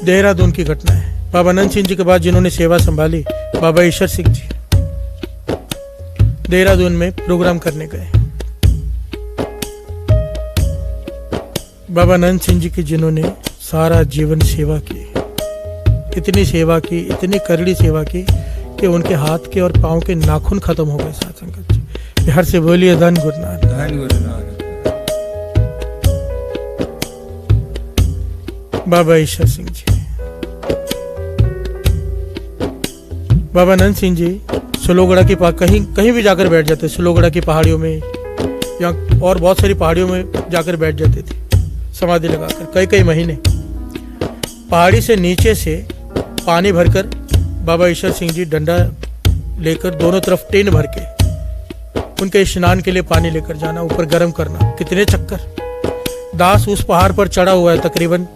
देहरादून की घटना है। बाबा नंद सिंह जी के बाद जिन्होंने सेवा संभाली, बाबा ईश्वर सिंह जी देहरादून में प्रोग्राम करने गए। बाबा नंद सिंह जी की जिन्होंने सारा जीवन सेवा की, इतनी सेवा की, इतनी करड़ी सेवा की कि उनके हाथ के और पाँव के नाखून खत्म हो गए। साथ संगत जी, बिहार से बोलिए धन गुरु नानक। धन गुरु नानक। बाबा ईश्वर सिंह जी, बाबा नंद सिंह जी सलोगड़ा की कहीं भी जाकर बैठ जाते, सलोगड़ा की पहाड़ियों में या और बहुत सारी पहाड़ियों में जाकर बैठ जाते थे समाधि लगाकर कई महीने। पहाड़ी से नीचे से पानी भरकर बाबा ईश्वर सिंह जी डंडा लेकर दोनों तरफ टेन भर के उनके स्नान के लिए पानी लेकर जाना, ऊपर गर्म करना, कितने चक्कर। दास उस पहाड़ पर चढ़ा हुआ है, तकरीबन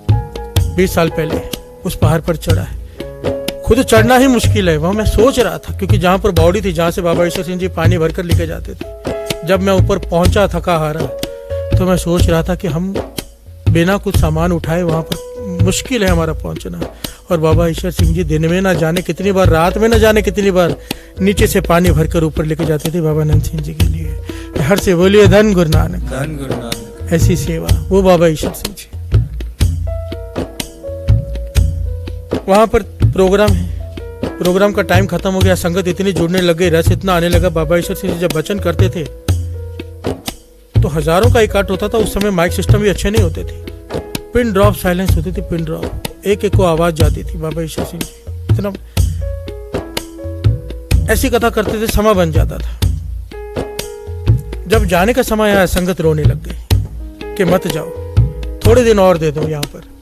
20 साल पहले उस पहाड़ पर चढ़ा है। खुद चढ़ना ही मुश्किल है। वहाँ मैं सोच रहा था, क्योंकि जहाँ पर बावड़ी थी, जहाँ से बाबा ईश्वर सिंह जी पानी भरकर लेके जाते थे, जब मैं ऊपर पहुंचा थका हारा, तो मैं सोच रहा था कि हम बिना कुछ सामान उठाए वहाँ पर मुश्किल है हमारा पहुंचना। और बाबा ईश्वर सिंह जी दिन में ना जाने कितनी बार, रात में ना जाने कितनी बार नीचे से पानी भरकर ऊपर लेके जाते थे बाबा नंद सिंह जी के लिए। हर से बोलिए धन गुरु नानक। धन गुरु नानक। ऐसी सेवा वो बाबा ईश्वर सिंह जी। वहां पर प्रोग्राम है, प्रोग्राम का टाइम खत्म हो गया, संगत इतनी जुड़ने लग गई, रस इतना आने लगा। बाबा ईश्वर सिंह जी जब वचन करते थे तो हजारों का इकट्ठ होता था। उस समय माइक सिस्टम भी अच्छे नहीं होते थे, पिन ड्रॉप साइलेंस होती थी, पिन ड्रॉप, एक को आवाज जाती थी। बाबा ईश्वर सिंह जी इतना ऐसी कथा करते थे, समय बन जाता था। जब जाने का समय आया, संगत रोने लग गई कि मत जाओ, थोड़े दिन और दे दो यहाँ पर।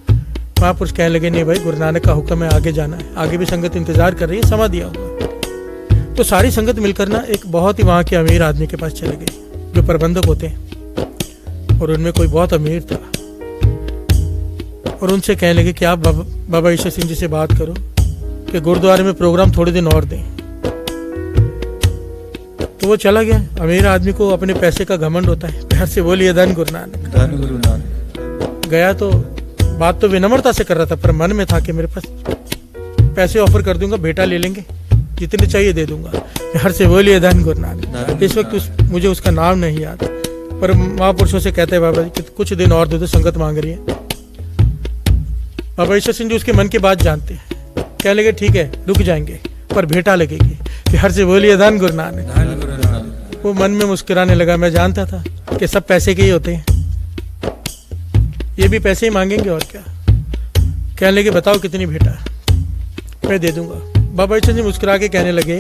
महापुरुष कहने लगे, नहीं भाई, गुरु नानक का हुक्म है, आगे जाना है। आगे भी संगत इंतजार कर रही है, समय दिया हुआ। तो सारी संगत मिलकर ना एक बहुत ही वहां के अमीर आदमी के पास चले गए, जो प्रबंधक होते हैं, और उनमें कोई बहुत अमीर था। और उनसे कहने लगे कि आप बाबा ईश्वर सिंह जी से बात करो कि गुरुद्वारे में प्रोग्राम थोड़े दिन और दें। तो वो चला गया। अमीर आदमी को अपने पैसे का घमंड होता है। प्यार से बोलिए धन गुरु नानक। धन गुरु नानक। गया तो बात तो विनम्रता से कर रहा था, पर मन में था कि मेरे पास पैसे ऑफर कर दूंगा, बेटा ले लेंगे, जितने चाहिए दे दूंगा। हर से बोलिए धन गुरु नानक। इस वक्त मुझे उसका नाम नहीं याद, पर महापुरुषों से कहते हैं, बाबा जी कुछ दिन और दे दो, संगत मांग रही है। बाबा ईश्वर सिंह जी उसके मन की बात जानते हैं, कहने लगे ठीक है, रुक जाएंगे, पर भेंटा लगेगी। हर से बोलिए धन गुरु नानक। वो मन में मुस्कुराने लगा। मैं जानता था कि सब पैसे के ही होते हैं, ये भी पैसे ही मांगेंगे और क्या। कहने लगे बताओ कितनी भेंटा, मैं दे दूंगा। बाबा ईश्वर जी मुस्कुरा के कहने लगे,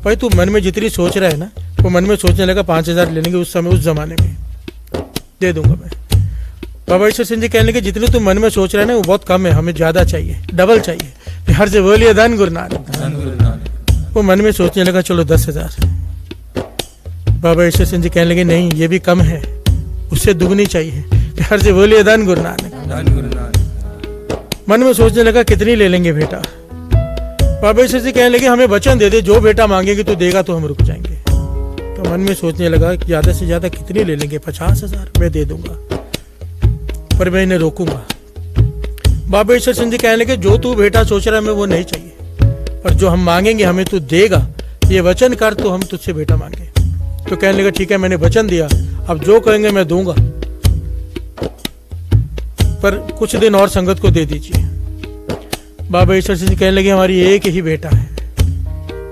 भाई तू मन में जितनी सोच रहा है ना, वो मन में सोचने लगा 5000 ले लेंगे उस समय, उस जमाने में दे दूंगा मैं। बाबा ईश्वर सिंह जी कहने लगे, जितने तुम मन में सोच रहे हैं ना, वो बहुत कम है, हमें ज्यादा चाहिए, डबल चाहिए। हर से बोलिए धन गुरु नानक। वो मन में सोचने लगा, चलो 10,000। बाबा ईश्वर सिंह जी कहने लगे, नहीं ये भी कम है, उससे दुगनी चाहिए। हर से बोलिए धन गुरु नानक। मन में सोचने लगा, कितनी ले लेंगे बेटा। बाबा ईश्वर जी कहने लगे, हमें वचन दे दे, जो बेटा मांगेगी तो देगा तो हम रुक जाएंगे। तो मन में सोचने लगा, ज्यादा से ज्यादा कितनी ले लेंगे, 50,000 मैं दे दूंगा, पर मैं इन्हें रोकूंगा। बाबा ईश्वर सिंह जी कहने लगे, जो तू बेटा सोच रहा है हमें वो नहीं चाहिए, पर जो हम मांगेंगे हमें तू देगा, ये वचन कर तो हम तुझसे बेटा मांगे। तो कहने लगा, ठीक है, मैंने वचन दिया, अब जो कहेंगे मैं दूंगा, पर कुछ दिन और संगत को दे दीजिए। बाबा ईश्वर सिंह जी कहने लगे, हमारी एक ही बेटा है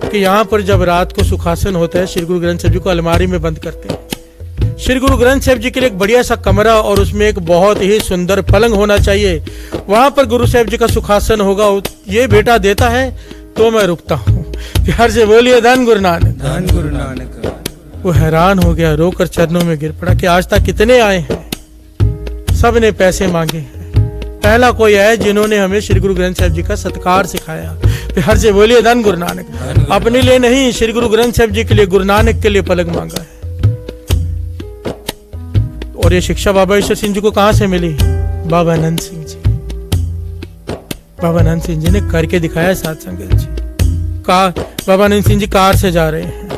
कि यहाँ पर जब रात को सुखासन होता है, श्री गुरु ग्रंथ साहिब जी को अलमारी में बंद करते हैं। श्री गुरु ग्रंथ साहिब जी के लिए एक बढ़िया सा कमरा और उसमें एक बहुत ही सुंदर पलंग होना चाहिए, वहां पर गुरु साहिब जी का सुखासन होगा। ये बेटा देता है तो मैं रुकता हूँ। प्यार से बोलिए धन गुरु नानक। धन गुरु नानक। वो हैरान हो गया, रोकर चरणों में गिर पड़ा कि आज तक कितने आए हैं, सब ने पैसे मांगे हैं, पहला कोई है जिन्होंने हमें श्री गुरु ग्रंथ साहिब जी का सत्कार सिखाया। प्यार से बोलिए धन गुरु नानक। अपने लिए नहीं, श्री गुरु ग्रंथ साहिब जी के लिए, गुरु नानक के लिए पलंग मांगा है। और ये शिक्षा बाबा ईश्वर सिंह जी को कहां से मिली? बाबा नंद सिंह जी। बाबा नंद सिंह जी ने करके दिखाया। साथ संगत जी, बाबा नंद सिंह जी कार से जा रहे हैं,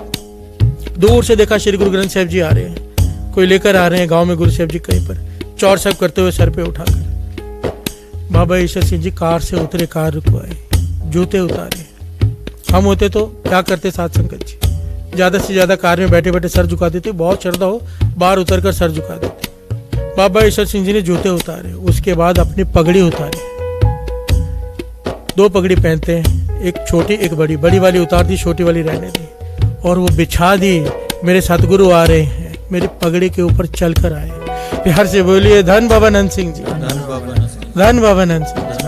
दूर से देखा श्री गुरु ग्रंथ साहिब जी आ रहे हैं, कोई लेकर आ रहे हैं गांव में गुरु साहिब जी कहीं पर, चौर साहब करते हुए सर पे उठाकर। बाबा ईश्वर सिंह जी कार से उतरे, कार रुकवाए, जूते उतारे। हम होते तो क्या करते साथ संगत जी, ज्यादा से ज्यादा कार में बैठे बैठे सर झुका देते, बहुत श्रद्धा हो बाहर उतर कर सर झुका देते। बाबा ईश्वर सिंह जी ने जूते उतारे, उसके बाद अपनी पगड़ी उतारी। 2 पगड़ी पहनते हैं, एक छोटी एक बड़ी, बड़ी वाली उतार दी, छोटी वाली रहने दी, और वो बिछा दी। मेरे सतगुरु आ रहे हैं, मेरी पगड़ी के ऊपर चल कर आए। प्यार से बोलिए धन बाबा नंद सिंह जी, धन बाबा नंद सिंह। धन बाबा नंद सिंह जी।